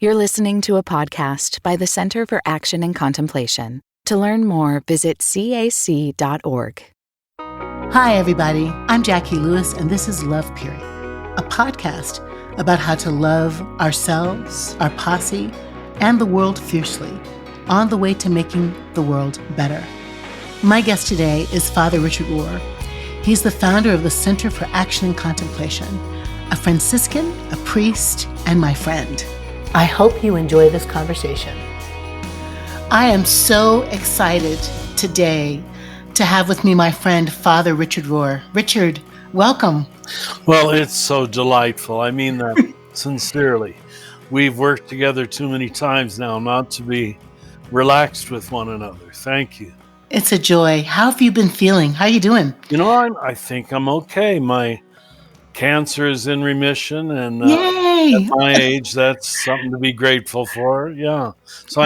You're listening to a podcast by the Center for Action and Contemplation. To learn more, visit cac.org. Hi, everybody. I'm Jacqui Lewis, and this is Love Period, a podcast about how to love ourselves, our posse, and the world fiercely, on the way to making the world better. My guest today is Father Richard Rohr. He's the founder of the Center for Action and Contemplation, a Franciscan, a priest, and my friend. I hope you enjoy this conversation. I am so excited today to have with me my friend, Father Richard Rohr. Richard, welcome. Well, it's so delightful. I mean that sincerely. We've worked together too many times now not to be relaxed with one another. Thank you. It's a joy. How have you been feeling? How are you doing? You know, I think I'm okay. My cancer is in remission, and Yay! at my age, that's something to be grateful for. Yeah. So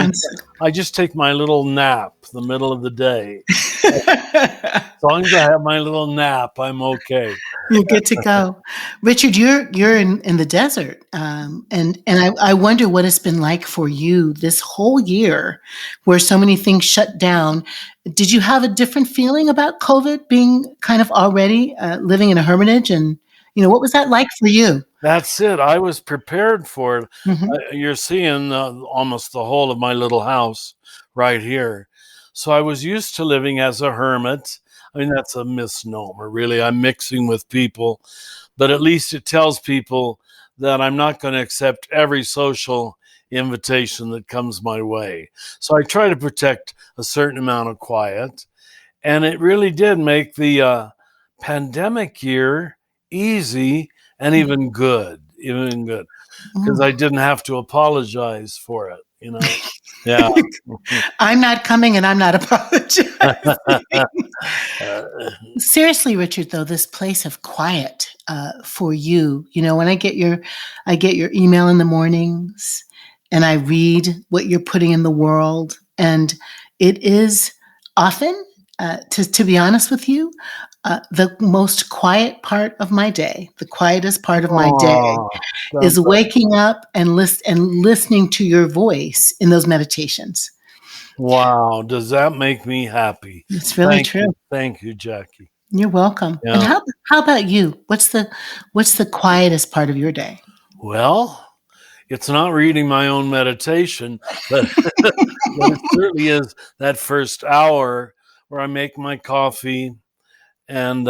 I just take my little nap the middle of the day. As long as I have my little nap, I'm okay. You're good to go. Richard, you're in the desert, and I wonder what it's been like for you this whole year where so many things shut down. Did you have a different feeling about COVID being kind of already living in a hermitage? And, what was that like for you? That's it. I was prepared for it. Mm-hmm. You're seeing almost the whole of my little house right here. So I was used to living as a hermit. I mean, that's a misnomer, really. I'm mixing with people, but at least it tells people that I'm not going to accept every social invitation that comes my way. So I try to protect a certain amount of quiet. And it really did make the pandemic year easy and even good, because I didn't have to apologize for it, Yeah. I'm not coming and I'm not apologizing. Seriously, Richard, though, this place of quiet for you, when I get your email in the mornings and I read what you're putting in the world, and it is often, to be honest with you, the most quiet part of my day, the quietest part of my day is waking up and listening to your voice in those meditations. Wow. Does that make me happy? It's really true. Thank you, Jacqui. You're welcome. Yeah. And how about you? What's the quietest part of your day? Well, it's not reading my own meditation, but, but it certainly is that first hour where I make my coffee, and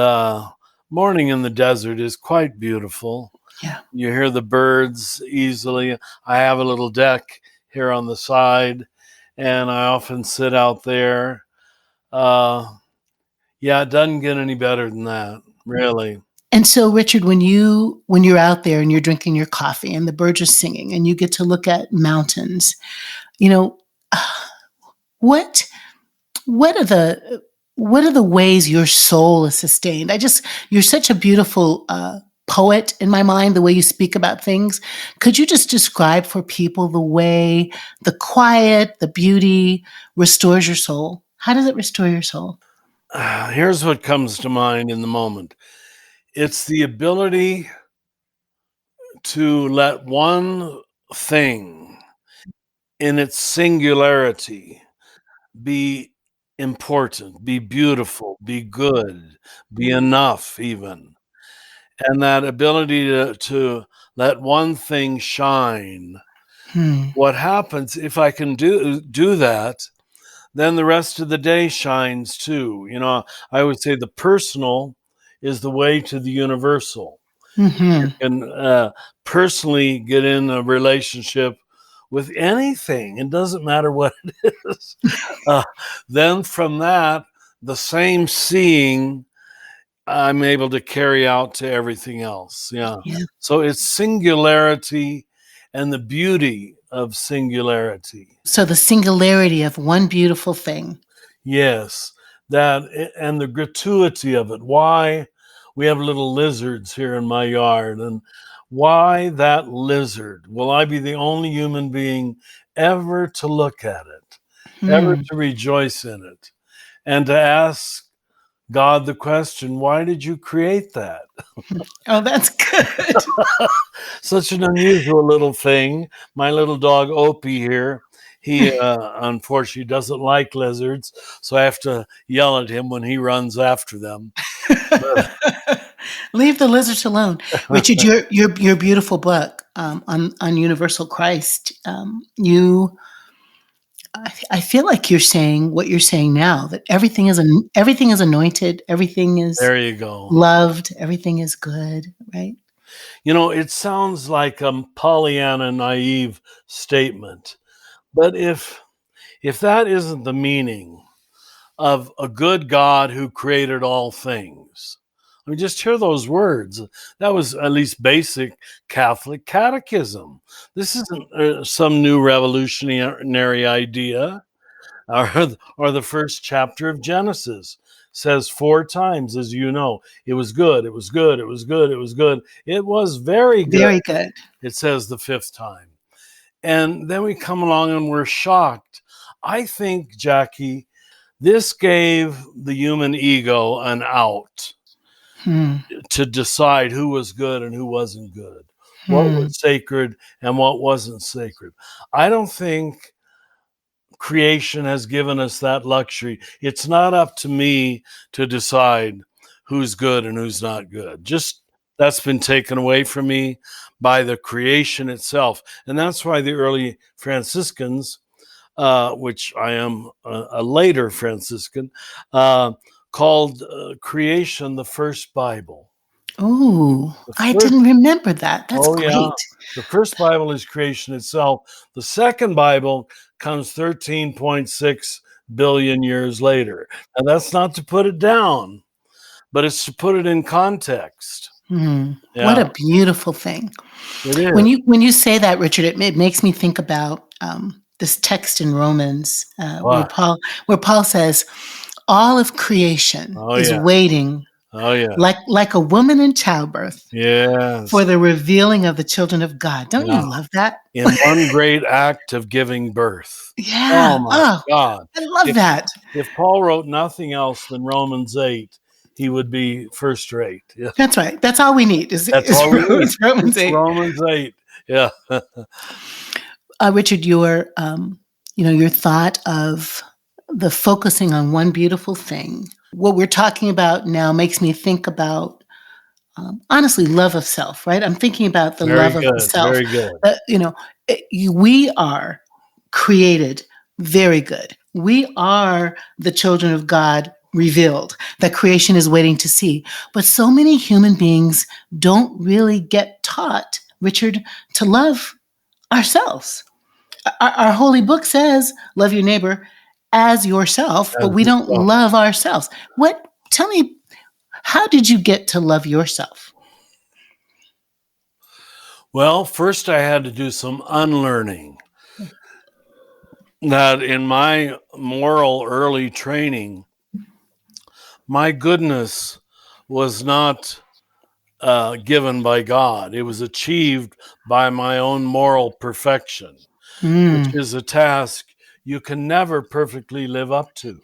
morning in the desert is quite beautiful. Yeah. You hear the birds easily. I have a little deck here on the side, and I often sit out there. It doesn't get any better than that, really. And so, Richard, when you're out there and you're drinking your coffee and the birds are singing and you get to look at mountains, what are the ways your soul is sustained? You're such a beautiful poet in my mind, the way you speak about things. Could you just describe for people the way the quiet, the beauty restores your soul? How does it restore your soul? Here's what comes to mind in the moment. It's the ability to let one thing in its singularity be important, be beautiful, be good, be enough even. And that ability to let one thing shine. What happens if I can do that, then the rest of the day shines too. I would say the personal is the way to the universal. Mm-hmm. You can personally get in a relationship with anything. It doesn't matter what it is. Then from that, the same seeing I'm able to carry out to everything else. Yeah. So it's singularity and the beauty of singularity. So the singularity of one beautiful thing. Yes. That and the gratuity of it. Why we have little lizards here in my yard, and why that lizard? Will I be the only human being ever to look at it, ever to rejoice in it, and to ask God the question, why did you create that? Oh, that's good. Such an unusual little thing. My little dog Opie here, he unfortunately doesn't like lizards, so I have to yell at him when he runs after them. Leave the lizards alone, Richard. Your beautiful book on Universal Christ. I feel like you're saying what you're saying now, that everything is anointed, everything is There you go. loved, everything is good, right? You know, it sounds like a Pollyanna naive statement, but if that isn't the meaning of a good God who created all things, I mean, just hear those words. That was at least basic Catholic catechism. This isn't some new revolutionary idea. Or the first chapter of Genesis says 4 times, as you know, it was good, it was good, it was good, it was good. It was very good. Very good. It says the 5th time. And then we come along and we're shocked. I think, Jacqui, this gave the human ego an out to decide who was good and who wasn't good, what was sacred and what wasn't sacred. I don't think creation has given us that luxury. It's not up to me to decide who's good and who's not good. Just that's been taken away from me by the creation itself. And that's why the early Franciscans, which I am a later Franciscan, called creation the first Bible. Oh, I didn't remember that. That's great. Yeah. The first Bible is creation itself. The second Bible comes 13.6 billion years later. And that's not to put it down, but it's to put it in context. Yeah. What a beautiful thing. It is. When you say that, Richard, it makes me think about this text in Romans where Paul says, all of creation is waiting like a woman in childbirth for the revealing of the children of God. Don't you love that? In one great act of giving birth. Yeah. Oh, my God. I love that. If Paul wrote nothing else than Romans 8, he would be first rate. Yeah. That's right. That's all we need. Romans 8. Romans 8. Yeah. Richard, your thought of the focusing on one beautiful thing. What we're talking about now makes me think about, honestly, love of self, right? I'm thinking about the love of the self. Very good. We are created very good. We are the children of God revealed, that creation is waiting to see. But so many human beings don't really get taught, Richard, to love ourselves. Our holy book says, love your neighbor as yourself, but we don't love ourselves. Tell me, how did you get to love yourself? Well, first I had to do some unlearning. That in my moral early training, my goodness was not given by God. It was achieved by my own moral perfection, which is a task you can never perfectly live up to.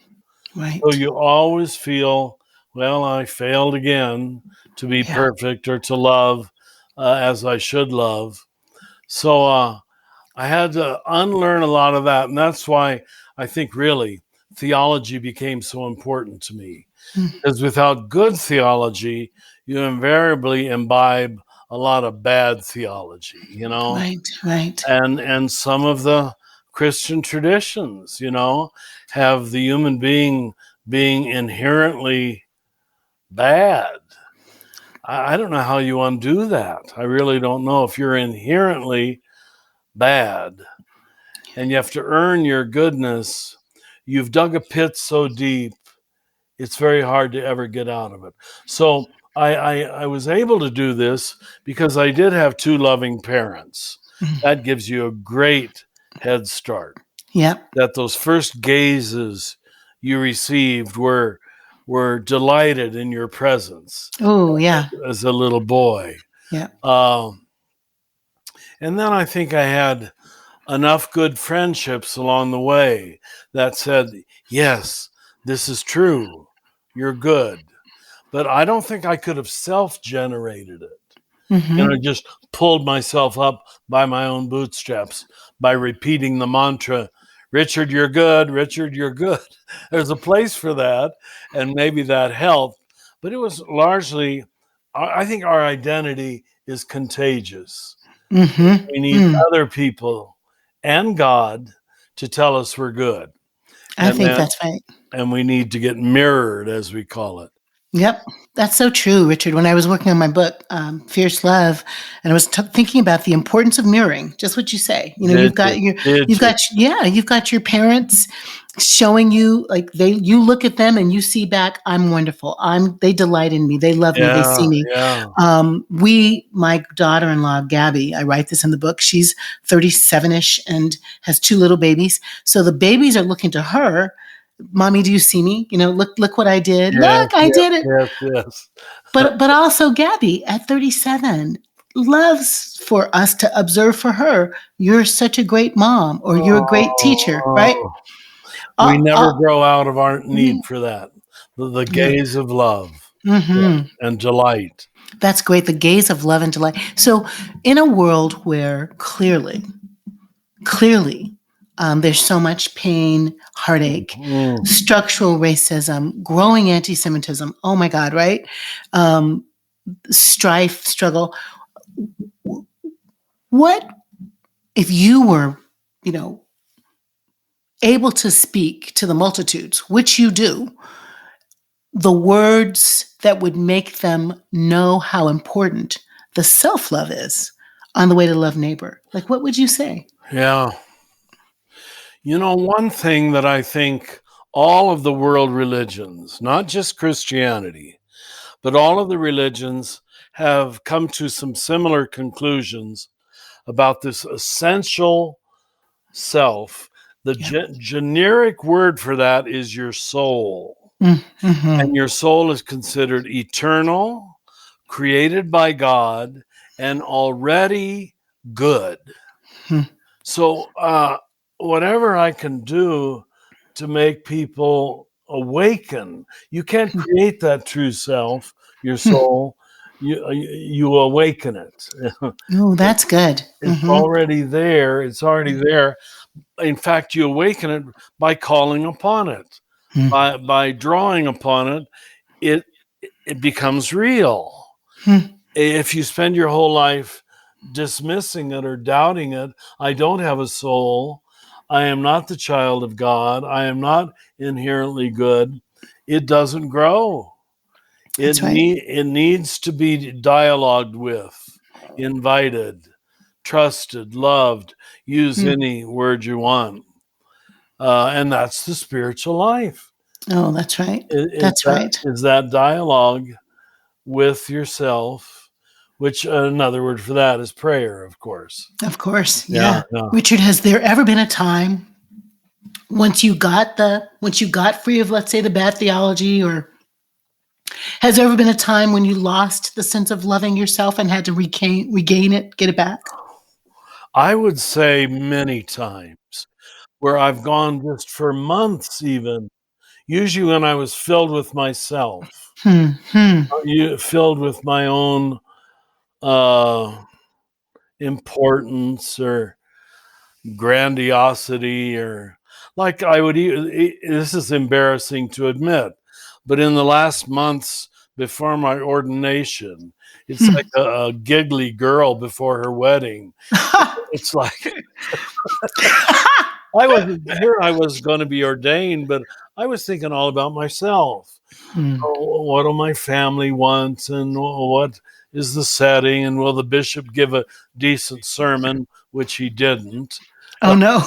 Right. So you always feel, well, I failed again to be perfect or to love as I should love. So I had to unlearn a lot of that. And that's why I think really theology became so important to me. Because without good theology, you invariably imbibe a lot of bad theology, Right. And some of the Christian traditions, have the human being inherently bad. I don't know how you undo that. I really don't know. If you're inherently bad and you have to earn your goodness, you've dug a pit so deep, it's very hard to ever get out of it. So I was able to do this because I did have 2 loving parents. That gives you a great head start. Yeah. That those first gazes you received were delighted in your presence. Oh, yeah. As a little boy. Yeah. And then I think I had enough good friendships along the way that said, yes, this is true. you're good. But I don't think I could have self-generated it. Just pulled myself up by my own bootstraps by repeating the mantra, Richard, you're good. Richard, you're good. There's a place for that, and maybe that helped. But it was largely, I think our identity is contagious. We need other people and God to tell us we're good. I think that's right. And we need to get mirrored, as we call it. Yep. That's so true, Richard. When I was working on my book, Fierce Love, and I was thinking about the importance of mirroring, just what you say. You've got your parents showing you, like, you look at them and you see back, I'm wonderful. They delight in me. They love me. They see me. Yeah. My daughter-in-law, Gabby, I write this in the book. She's 37-ish and has 2 little babies. So the babies are looking to her. Mommy, do you see me? Look what I did. Look, I did it. Yes. But also Gabby at 37 loves for us to observe for her, you're such a great mom, or you're a great teacher, right? We never grow out of our need for that. The gaze of love and delight. That's great. The gaze of love and delight. So in a world where clearly, there's so much pain, heartache, structural racism, growing anti-Semitism. Oh my God, right? Strife, struggle. What if you were, able to speak to the multitudes, which you do, the words that would make them know how important the self-love is on the way to love neighbor? Like, what would you say? Yeah. One thing that I think all of the world religions, not just Christianity, but all of the religions have come to some similar conclusions about this essential self. The generic word for that is your soul. And your soul is considered eternal, created by God, and already good. So whatever I can do to make people awaken, you can't create that true self, your soul. You awaken it. Oh, that's good. It's already there. It's already there. In fact, you awaken it by calling upon it, by drawing upon it. It becomes real. If you spend your whole life dismissing it or doubting it, I don't have a soul, I am not the child of God, I am not inherently good, it doesn't grow. It needs to be dialogued with, invited, trusted, loved. Use any word you want. And that's the spiritual life. Oh, that's right. That's right. Is that dialogue with yourself, which another word for that is prayer, of course. Of course, yeah. Richard, has there ever been a time once you got free of, let's say, the bad theology, or has there ever been a time when you lost the sense of loving yourself and had to regain it, get it back? I would say many times, where I've gone just for months even, usually when I was filled with myself, filled with my own importance or grandiosity, or like I would this is embarrassing to admit, but in the last months before my ordination, it's like a giggly girl before her wedding. It's like I was going to be ordained, but I was thinking all about myself. What do my family want, and what is the setting, and will the bishop give a decent sermon, which he didn't. Oh, no.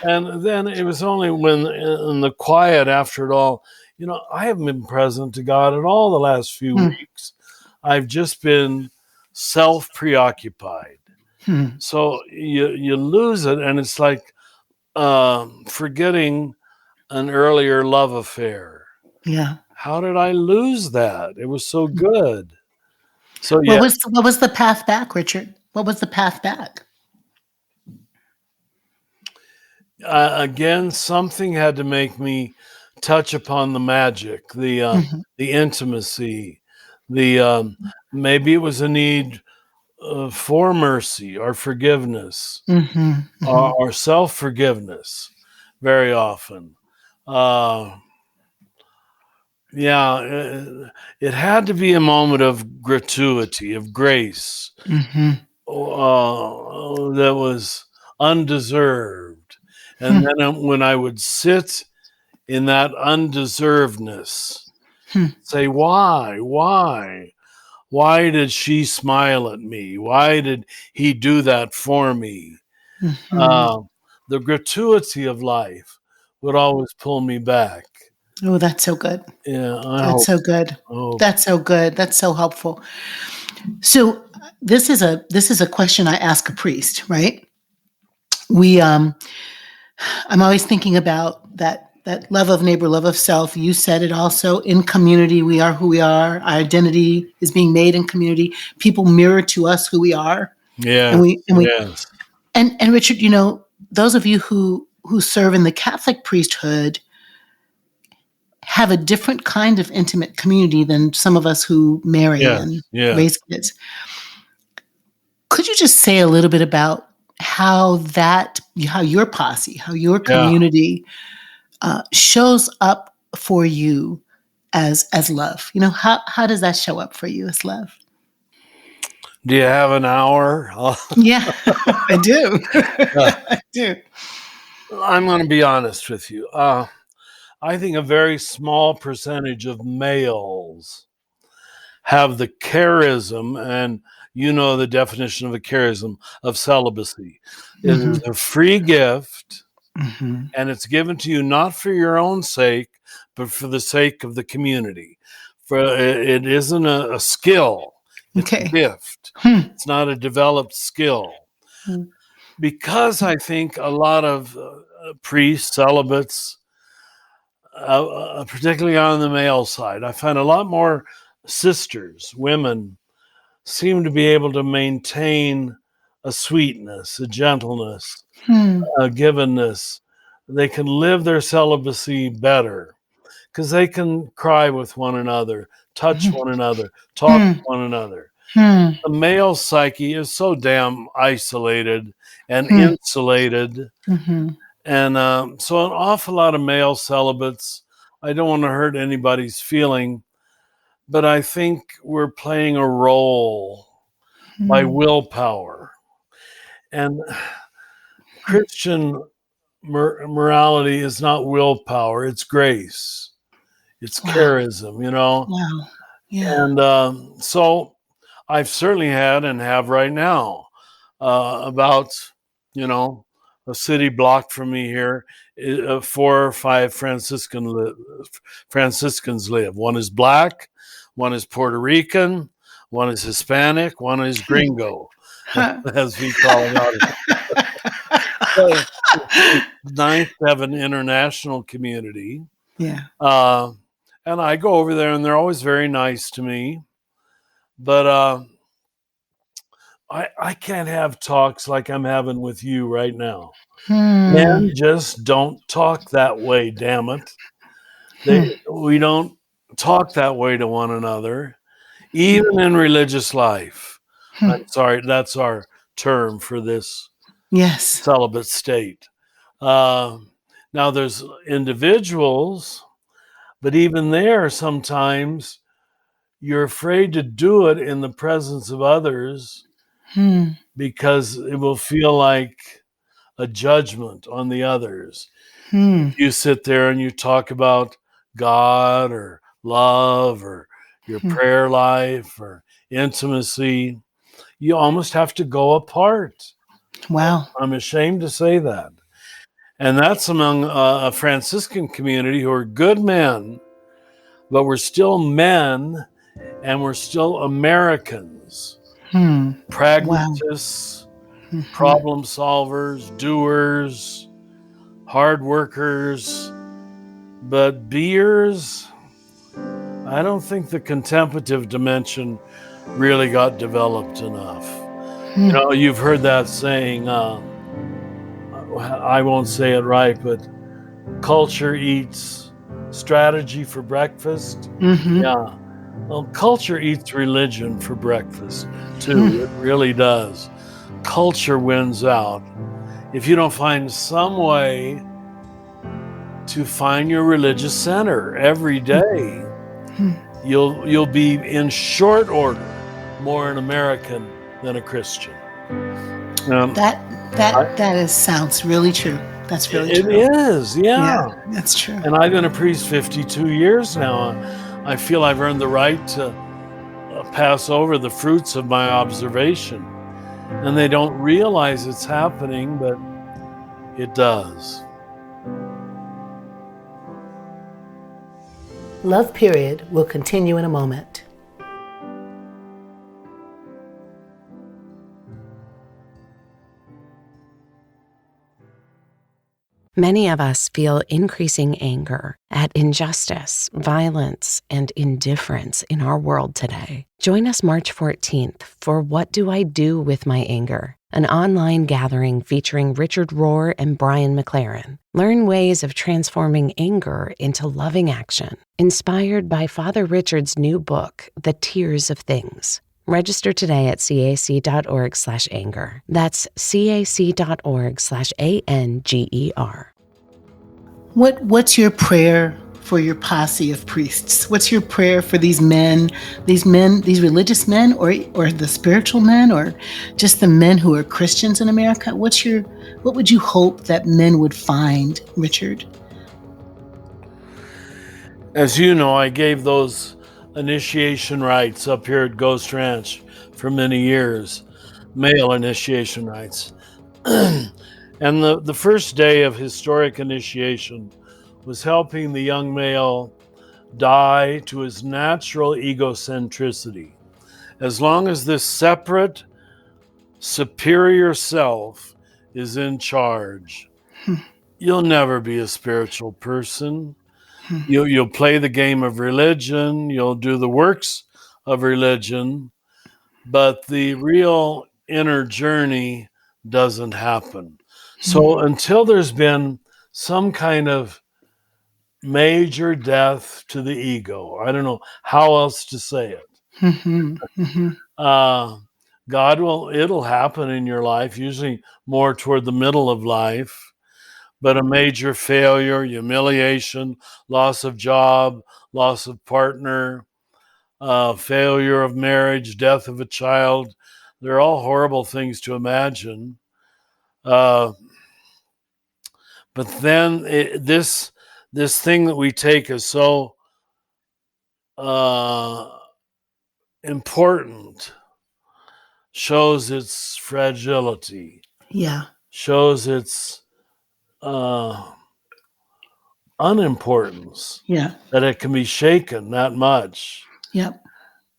And then it was only when in the quiet after it all, I haven't been present to God at all the last few weeks. I've just been self-preoccupied. So you lose it, and it's like forgetting an earlier love affair. Yeah. How did I lose that? It was so good. So what was the path back, Richard? What was the path back? Again, something had to make me touch upon the magic, Mhm, the intimacy, the maybe it was a need for mercy or forgiveness mhm, mhm, or self forgiveness. Very often, uh, yeah, it had to be a moment of gratuity, of grace, mhm, that was undeserved. And hmm, then when I would sit in that undeservedness, hmm, say, why? Why did she smile at me? Why did he do that for me? mhm. Uh, the gratuity of life would always pull me back. Oh, that's so good. Yeah, That's so good. I hope. That's so good. That's so helpful. So this is a question I ask a priest, right? We I'm always thinking about that love of neighbor, love of self. You said it also. In community, we are who we are. Our identity is being made in community. People mirror to us who we are. And Yes, we yes, and Richard, those of you who serve in the Catholic priesthood have a different kind of intimate community than some of us who marry yes, and yes, raise kids. Could you just say a little bit about how your posse, how your yeah. community shows up for you as love? How does that show up for you as love? Do you have an hour? Yeah, I do. I do. I'm going to be honest with you. I think a very small percentage of males have the charism, and you know the definition of a charism of celibacy. It is Hmm. a free gift, Hmm. and it's given to you not for your own sake, but for the sake of the community. For it isn't a skill; it's a Okay. gift. Hmm. It's not a developed skill. Because I think a lot of priests, celibates, particularly on the male side, I find a lot more sisters, women, seem to be able to maintain a sweetness, a gentleness, Hmm. a givenness. They can live their celibacy better because they can cry with one another, touch Hmm. one another, talk Hmm. to one another. Hmm. The male psyche is so damn isolated and Hmm. insulated. Hmm. And so, an awful lot of male celibates, I don't want to hurt anybody's feeling, but I think we're playing a role by Hmm. willpower. And Christian morality is not willpower, it's grace, it's Wow. charism. Wow. Yeah. And so I've certainly had and have right now about, you know, a city block from me here, 4 or 5 Franciscans live. One is black, one is Puerto Rican, one is Hispanic, one is gringo, Huh. as we call them out. So it's nice to have an international community. Yeah. Uh, and I go over there and they're always very nice to me. But I can't have talks like I'm having with you right now. Hmm. Men just don't talk that way, damn it. Hmm. We don't talk that way to one another, even in religious life. Hmm. I'm sorry, that's our term for this Yes. celibate state. Uh, Now, there's individuals, but even there, sometimes you're afraid to do it in the presence of others Hmm. because it will feel like a judgment on the others. Hmm. If you sit there and you talk about God or love or your Hmm. prayer life or intimacy, you almost have to go apart. Wow. I'm ashamed to say that. And that's among a Franciscan community who are good men, but we're still men and we're still Americans, Hmm. Wow. pragmatists, Hmm. problem solvers, doers, hard workers. But beers, I don't think the contemplative dimension really got developed enough. Hmm. You've heard that saying, I won't say it right, but culture eats strategy for breakfast. Mm-hmm. Yeah. Well, culture eats religion for breakfast, too. It really does. Culture wins out. If you don't find some way to find your religious center every day, you'll be in short order more an American than a Christian. That sounds really true. That's really It true. is, yeah. Yeah, that's true. And I've been a priest 52 years now. I feel I've earned the right to pass over the fruits of my observation. And they don't realize it's happening, but it does. Love Period will continue in a moment. Many of us feel increasing anger at injustice, violence, and indifference in our world today. Join us March 14th for What Do I Do With My Anger? An online gathering featuring Richard Rohr and Brian McLaren. Learn ways of transforming anger into loving action. Inspired by Father Richard's new book, The Tears of Things. Register today at cac.org/anger. That's cac.org/ANGER. What's your prayer for your posse of priests? What's your prayer for these religious men, or the spiritual men, or just the men who are Christians in America? What would you hope that men would find, Richard? As you know, I gave those initiation rites up here at Ghost Ranch for many years, male initiation rites. And the first day of historic initiation was helping the young male die to his natural egocentricity. As long as this separate, superior self is in charge, you'll never be a spiritual person. You'll play the game of religion, you'll do the works of religion, but the real inner journey doesn't happen. So until there's been some kind of major death to the ego, I don't know how else to say it. It'll happen in your life, usually more toward the middle of life. But a major failure, humiliation, loss of job, loss of partner, failure of marriage, death of a child, they're all horrible things to imagine. But then this thing that we take is so important, shows its fragility, Yeah. shows its unimportance, Yeah. that it can be shaken that much. Yep.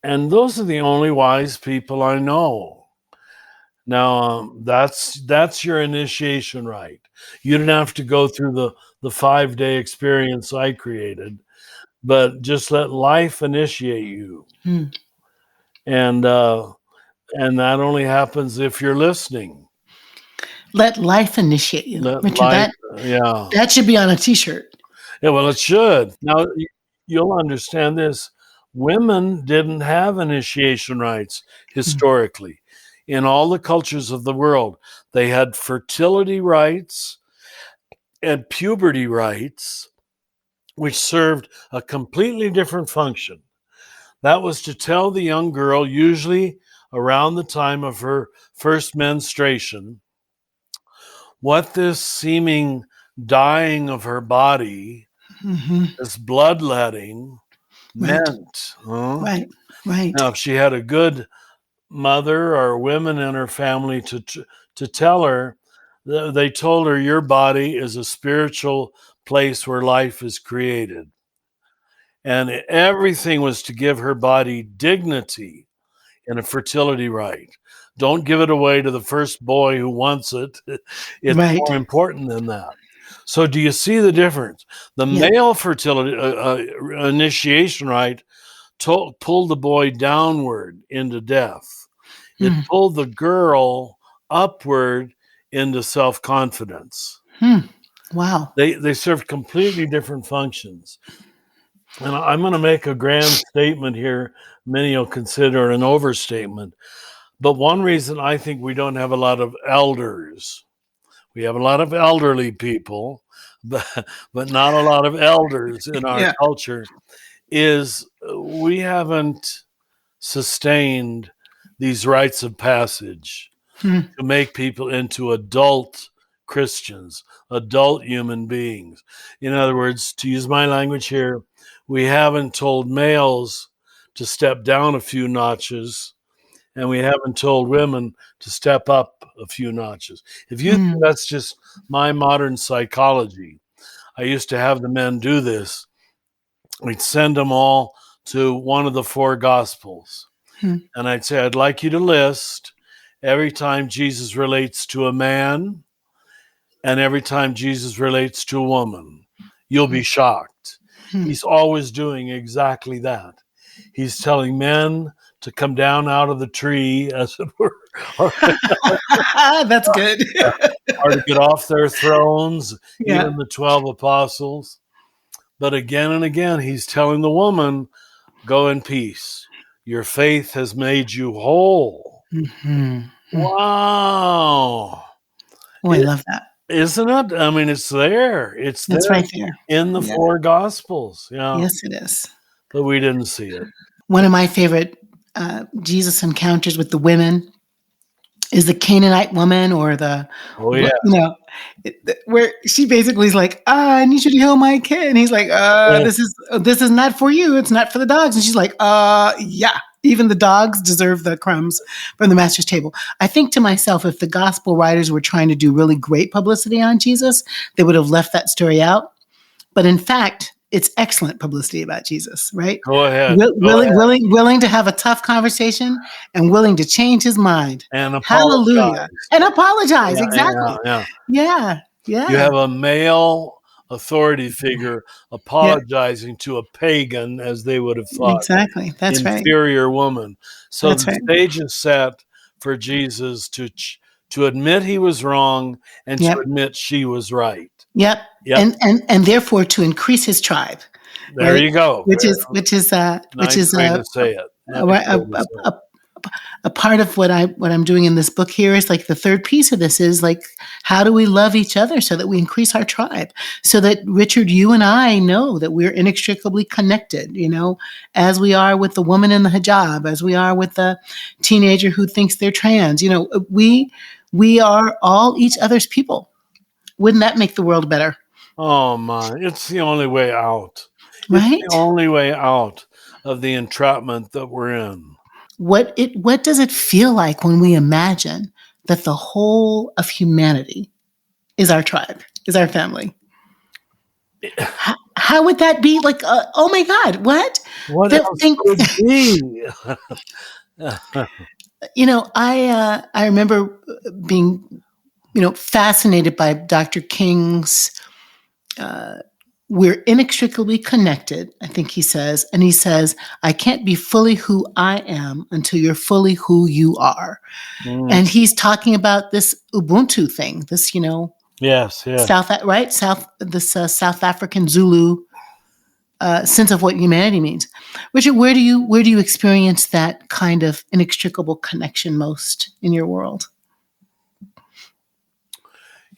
And those are the only wise people I know. Now, that's your initiation rite. You didn't have to go through the 5-day experience I created, but just let life initiate you. And that only happens if you're listening. Let life initiate you. Let Richard, life, yeah. that should be on a t-shirt. Yeah, well, it should. Now, you'll understand this. Women didn't have initiation rites historically. In all the cultures of the world, they had fertility rites and puberty rites, which served a completely different function. That was to tell the young girl, usually around the time of her first menstruation, what this seeming dying of her body, this bloodletting, meant. Right. Now, if she had a good mother or women in her family to tell her, they told her your body is a spiritual place where life is created. And everything was to give her body dignity in a fertility rite. Don't give it away to the first boy who wants it. It's more important than that. So do you see the difference? The male fertility initiation rite pulled the boy downward into death. It pulled the girl upward into self-confidence. Wow. They serve completely different functions. And I'm going to make a grand statement here. Many will consider an overstatement. But one reason I think we don't have a lot of elders, we have a lot of elderly people, but not a lot of elders in our Yeah. culture, is we haven't sustained these rites of passage Hmm. to make people into adult Christians, adult human beings. In other words, to use my language here, we haven't told males to step down a few notches, and we haven't told women to step up a few notches. If you think Hmm. that's just my modern psychology, I used to have the men do this. We'd send them all to one of the four gospels. Hmm. And I'd say, I'd like you to list every time Jesus relates to a man and every time Jesus relates to a woman. You'll be shocked. Hmm. He's always doing exactly that. He's telling men to come down out of the tree, as it were, or, That's good. or to get off their thrones, Yeah. even the 12 apostles. But again and again, he's telling the woman, go in peace. Your faith has made you whole. Hmm. Wow. Oh, I love that. Isn't it? I mean, it's there. It's That's there right there. in the Yeah. four gospels. Yeah. Yes, it is. But we didn't see it. One of my favorite Jesus encounters with the women is the Canaanite woman, or the, Oh, yeah. where she basically is like, I need you to heal my kid. And he's like, Yeah. this is not for you. It's not for the dogs. And she's like, yeah, even the dogs deserve the crumbs from the master's table. I think to myself, if the gospel writers were trying to do really great publicity on Jesus, they would have left that story out. But in fact, it's excellent publicity about Jesus, right? Go ahead. Willing to have a tough conversation and willing to change his mind. And Hallelujah. apologize. And apologize. Yeah, Exactly. yeah. Yeah. Yeah. You have a male authority figure Yeah. apologizing to a pagan, as they would have thought, Exactly. That's right. inferior woman. So That's the right. stage is set for Jesus to admit he was wrong and Yep. to admit she was right. Yep. Yep. And therefore to increase his tribe. There Right? you go. Which is Nice way to say it. Nice way to say it. a part of what I'm doing in this book here is like the third piece of this is like, how do we love each other so that we increase our tribe? So that, Richard, you and I know that we're inextricably connected, as we are with the woman in the hijab, as we are with the teenager who thinks they're trans. We are all each other's people. Wouldn't that make the world better? Oh my, it's the only way out. Right? It's the only way out of the entrapment that we're in. What does it feel like when we imagine that the whole of humanity is our tribe, is our family? How would that be? Like, oh my God, what? What else could it be? I remember being, fascinated by Dr. King's, we're inextricably connected, I think he says. And he says, I can't be fully who I am until you're fully who you are. And he's talking about this Ubuntu thing, this, Yes. South African Zulu sense of what humanity means. Richard, where do you experience that kind of inextricable connection most in your world?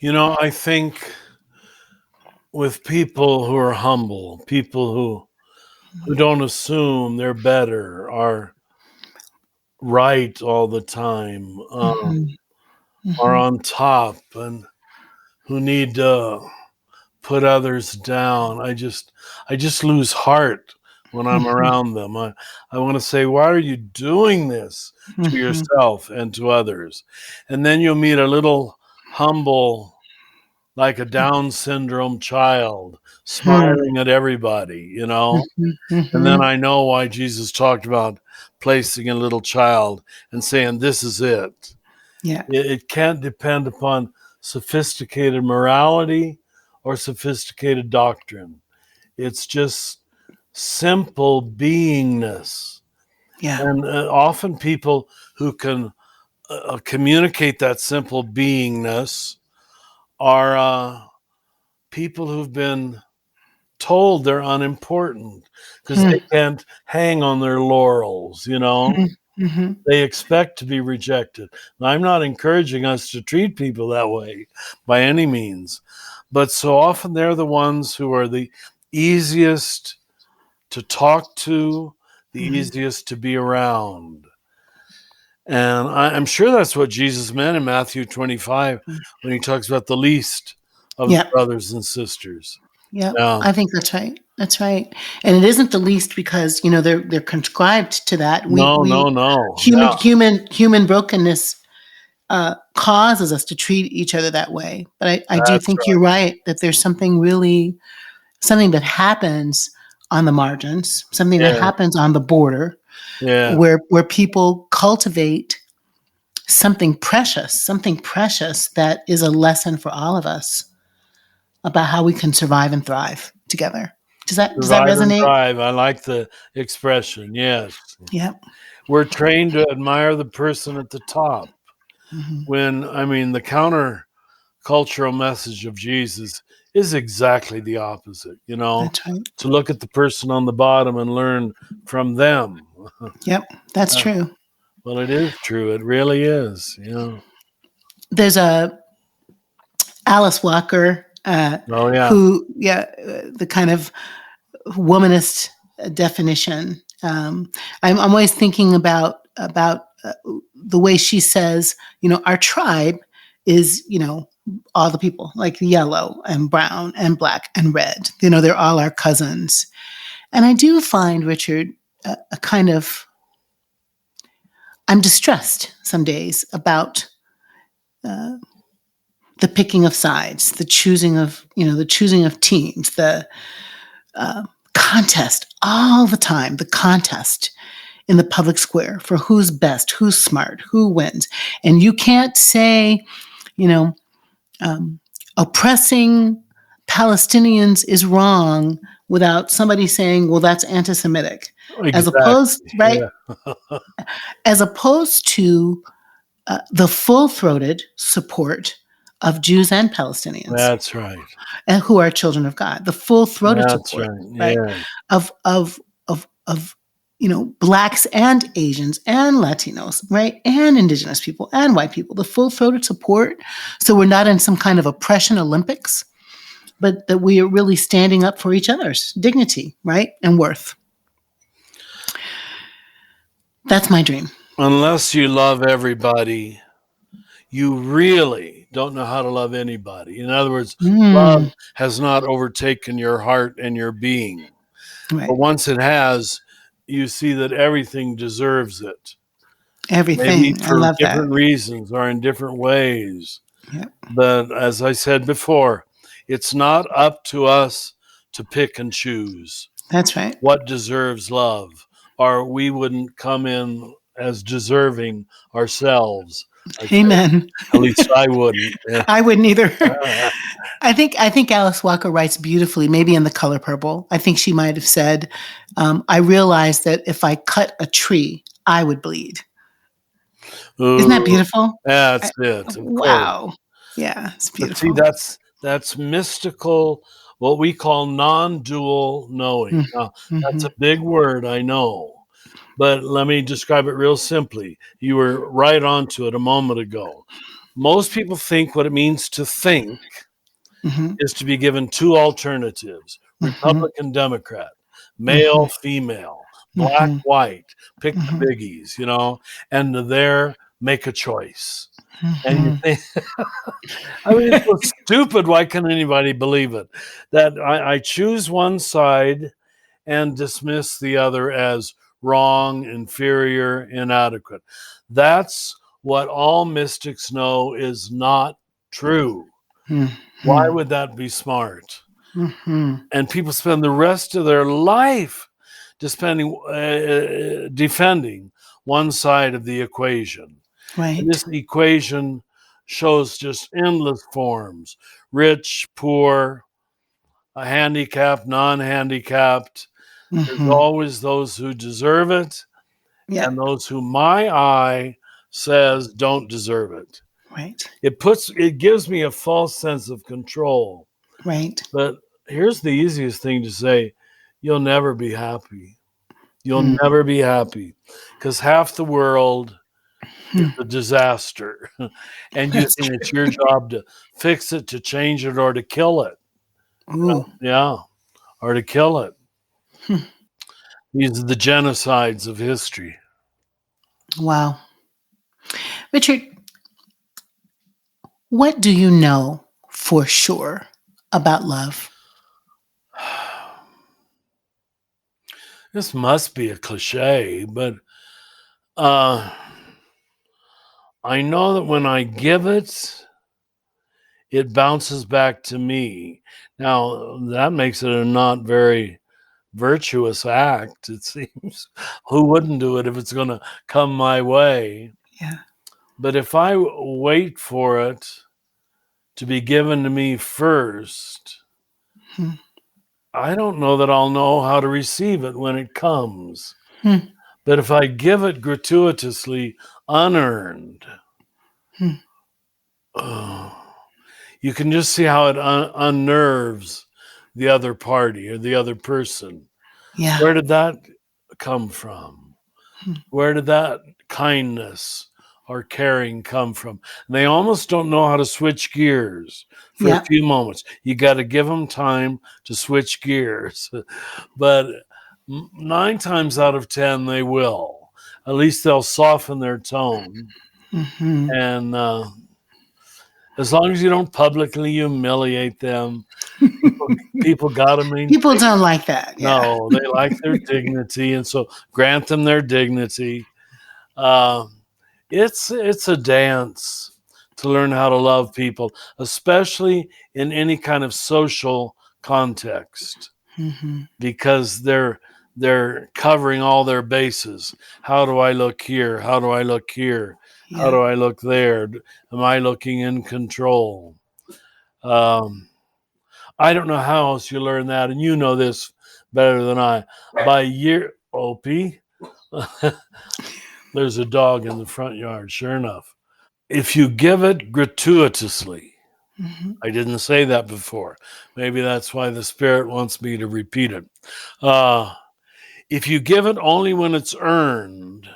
I think with people who are humble, people who don't assume they're better, are right all the time, are on top, and who need to put others down. I just lose heart when I'm around them. I want to say, why are you doing this to yourself and to others? And then you'll meet a little humble, like a Down syndrome child, smiling at everybody, And then I know why Jesus talked about placing a little child and saying, this is it. Yeah. It can't depend upon sophisticated morality or sophisticated doctrine. It's just simple beingness. Yeah. And often people who can communicate that simple beingness are people who've been told they're unimportant because they can't hang on their laurels, you know. Mm-hmm. They expect to be rejected. Now, I'm not encouraging us to treat people that way by any means, but so often they're the ones who are the easiest to talk to, the easiest to be around. And I'm sure that's what Jesus meant in Matthew 25 when he talks about the least of the Yeah. brothers and sisters. Yeah. Yeah. I think that's right. That's right. And it isn't the least because, they're conscribed to that. No. Human, Yeah, human brokenness causes us to treat each other that way. But I do that's think you're right that there's something that happens on the margins, something that right. happens on the border Yeah. where people cultivate something precious that is a lesson for all of us about how we can survive and thrive together. Does that Survive and resonate? thrive. I like the expression. Yes. Yeah. We're trained to admire the person at the top Hmm. when, I mean, the counter cultural message of Jesus is exactly the opposite, you know, That's right. to look at the person on the bottom and learn from them. Yep. That's Uh, true. well, it is true. It really is. Yeah. There's a Alice Walker Oh, yeah. the kind of womanist definition. I'm always thinking about the way she says, our tribe is, all the people like yellow and brown and black and red. They're all our cousins. And I do find, Richard, a kind of, I'm distressed some days about uh, the picking of sides, the choosing of teams, the contest all the time, the contest in the public square for who's best, who's smart, who wins. And you can't say, you know, oppressing Palestinians is wrong without somebody saying, well, that's anti-Semitic. As opposed, Exactly. right? Yeah. As opposed to the full-throated support of Jews and Palestinians That's right. and who are children of God, the full-throated That's support, right. right? Yeah. Of blacks and Asians and Latinos, right? And indigenous people and white people, the full-throated support. So we're not in some kind of oppression Olympics, but that we are really standing up for each other's dignity, right? And worth. That's my dream. Unless you love everybody, you really don't know how to love anybody. In other words, love Mm, has not overtaken your heart and your being. But right. once it has, you see that everything deserves it. Maybe Everything. I for love that. different reasons or in different ways. Yep. But as I said before, it's not up to us to pick and choose That's right. what deserves love, or we wouldn't come in as deserving ourselves. I think. Amen. At least I wouldn't. Yeah. I wouldn't either. I think Alice Walker writes beautifully, maybe in The Color Purple. I think she might have said, I realized that if I cut a tree, I would bleed. Isn't that Ooh, beautiful? that's it, of course. Wow. Yeah, it's But see, beautiful. that's mystical, what we call non-dual knowing. Now, that's Mm-hmm. a big word, I know. But let me describe it real simply. You were right onto it a moment ago. Most people think what it means to think Mm-hmm. is to be given two alternatives: Mm-hmm. Republican, Democrat, Mm-hmm. male, female, black, Mm-hmm. white, pick Mm-hmm. the biggies, and there make a choice. And you Mm-hmm. think, I mean, it's so stupid. Why can anybody believe it? That I choose one side and dismiss the other as wrong, inferior, inadequate. That's what all mystics know is not true. Why Mm-hmm. would that be smart? Mm-hmm. And people spend the rest of their life defending one side of the equation. And Right. this equation shows just endless forms: rich, poor, handicapped, non handicapped. There's Mm-hmm. always those who deserve it Yeah. and those who my eye says don't deserve it. Right. It gives me a false sense of control. Right. But here's the easiest thing to say: you'll never be happy. You'll Hmm. never be happy, because half the world is a disaster, and That's it's true. your job to fix it, to change it, or to kill it. Ooh. Yeah, or to kill it. Hmm. These are the genocides of history. Wow. Richard, what do you know for sure about love? This must be a cliche, but I know that when I give it, it bounces back to me. Now, that makes it a not very virtuous act, it seems. Who wouldn't do it if it's going to come my way? Yeah. But if I wait for it to be given to me first, Hmm. I don't know that I'll know how to receive it when it comes. Hmm. But if I give it gratuitously, unearned, Hmm. you can just see how it unnerves the other party or the other person. Yeah. Where did that come from? Hmm. Where did that kindness or caring come from? And they almost don't know how to switch gears for a Yeah. few moments. You got to give them time to switch gears. But 9 times out of 10, they will. At least they'll soften their tone. Mm-hmm. And as long as you don't publicly humiliate them, people got to People maintain. don't like that. Yeah. No, they like their dignity, and so grant them their dignity. Uh, it's a dance to learn how to love people, especially in any kind of social context, Mm-hmm. because they're covering all their bases. How do I look here? How do I look here? How Yeah. do I look there? Am I looking in control? Um, I don't know how else you learn that, and you know this better than I. By year, Opie, there's a dog in the front yard, sure enough. If you give it gratuitously, Mm-hmm. I didn't say that before. Maybe that's why the Spirit wants me to repeat it. Uh, if you give it only when it's earned,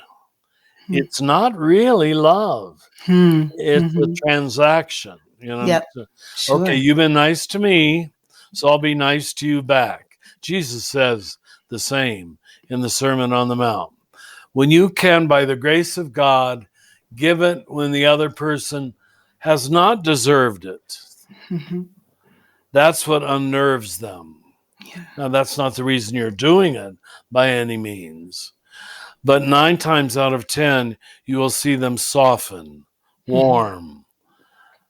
it's not really love. It's a Mm-hmm. transaction. Yep. Okay, Sure. you've been nice to me, so I'll be nice to you back. Jesus says the same in the Sermon on the Mount. When you can, by the grace of God, give it when the other person has not deserved it, Mm-hmm. that's what unnerves them. Yeah. Now, that's not the reason you're doing it by any means. But 9 times out of 10, you will see them soften, Mm-hmm. warm.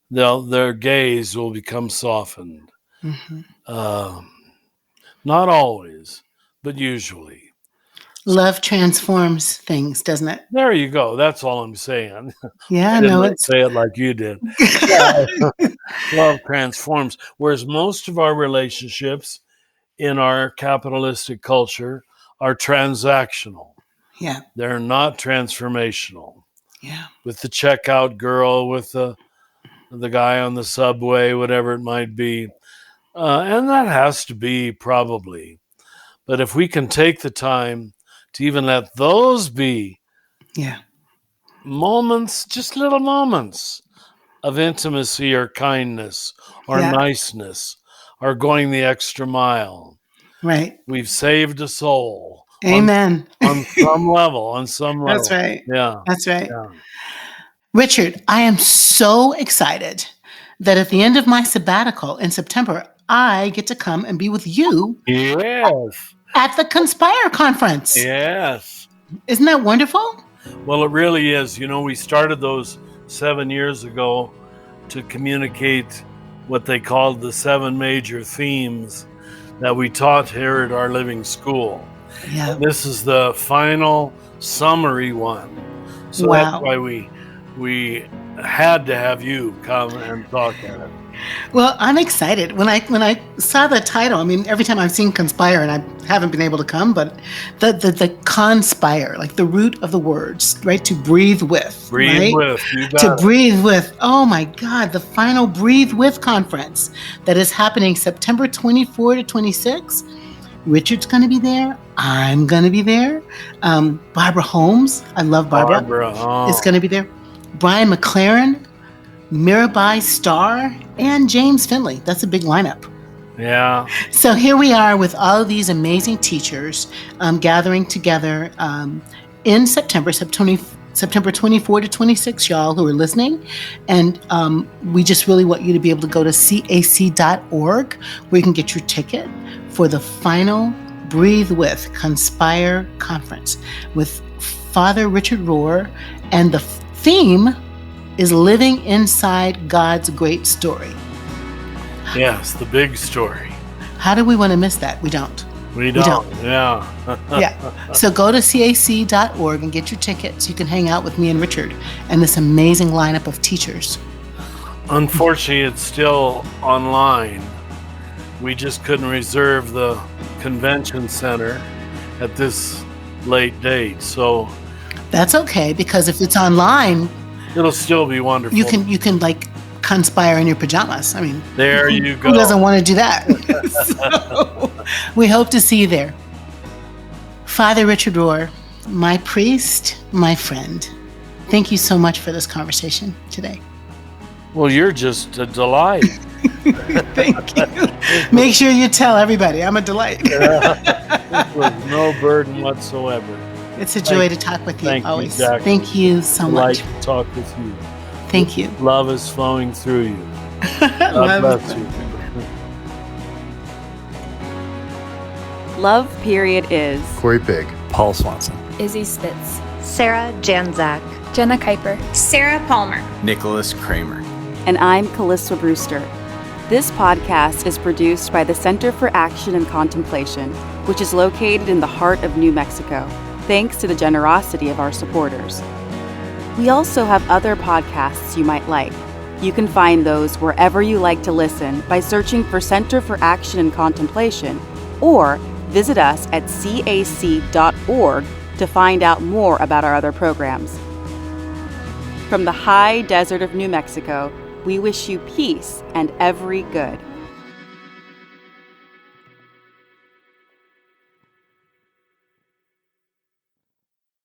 Their gaze will become softened. Mm-hmm. Uh, Not always, but usually. Love transforms things, doesn't it? There you go. That's all I'm saying. Yeah. I No, didn't it's. say it like you did. Yeah, love transforms. Whereas most of our relationships in our capitalistic culture are transactional. Yeah. They're not transformational. Yeah. With the checkout girl, with the guy on the subway, whatever it might be. And that has to be probably. But if we can take the time to even let those be Yeah. moments, just little moments of intimacy or kindness or Yeah. niceness or going the extra mile, Right. we've saved a soul Amen. on some level, on some That's level. right. Yeah. That's right. Yeah. Richard, I am so excited that at the end of my sabbatical in September, I get to come and be with you Yes. at the Conspire conference. Yes. Isn't that wonderful? Well, it really is. We started those 7 years ago to communicate what they called the 7 major themes that we taught here at our living school. Yeah. And this is the final summary one. So that's Wow. why we had to have you come and talk at it. Well, I'm excited. When I saw the title, I mean, every time I've seen conspire, and I haven't been able to come, but the conspire, like the root of the words, right? To breathe with. Breathe right? with. You got To it. breathe with. Oh my God, the final Breathe With conference that is happening September 24 to 26. Richard's going to be there. I'm going to be there. Barbara Holmes, I love Barbara, is going to be there. Brian McLaren, Mirabai Starr, and James Finley. That's a big lineup. Yeah. So here we are with all of these amazing teachers gathering together in September 24 to 26, y'all who are listening. And we just really want you to be able to go to cac.org where you can get your ticket for the final Breathe With Conspire Conference with Father Richard Rohr. And the theme is living inside God's great story. Yes, the big story. How do we want to miss that? We don't. We don't. Yeah. Yeah. So go to cac.org and get your tickets. You can hang out with me and Richard and this amazing lineup of teachers. Unfortunately, it's still online. We just couldn't reserve the convention center at this late date. So that's okay, because if it's online, it'll still be wonderful. You can like conspire in your pajamas. I mean, there you go. Who doesn't want to do that? So, we hope to see you there. Father Richard Rohr, my priest, my friend, thank you so much for this conversation today. Well, you're just a delight. Thank you. Make sure you tell everybody I'm a delight. It was no burden whatsoever. It's a joy to talk with you always. Jacqui. Thank you so much. Delight to talk with you. Thank you. Love is flowing through you. God bless you. Love Period is Corey Pig, Paul Swanson, Izzy Spitz, Sarah Janzak, Jenna Kuiper, Sarah Palmer, Nicholas Kramer, and I'm Callista Brewster. This podcast is produced by the Center for Action and Contemplation, which is located in the heart of New Mexico, thanks to the generosity of our supporters. We also have other podcasts you might like. You can find those wherever you like to listen by searching for Center for Action and Contemplation, or visit us at cac.org to find out more about our other programs. From the high desert of New Mexico, we wish you peace and every good.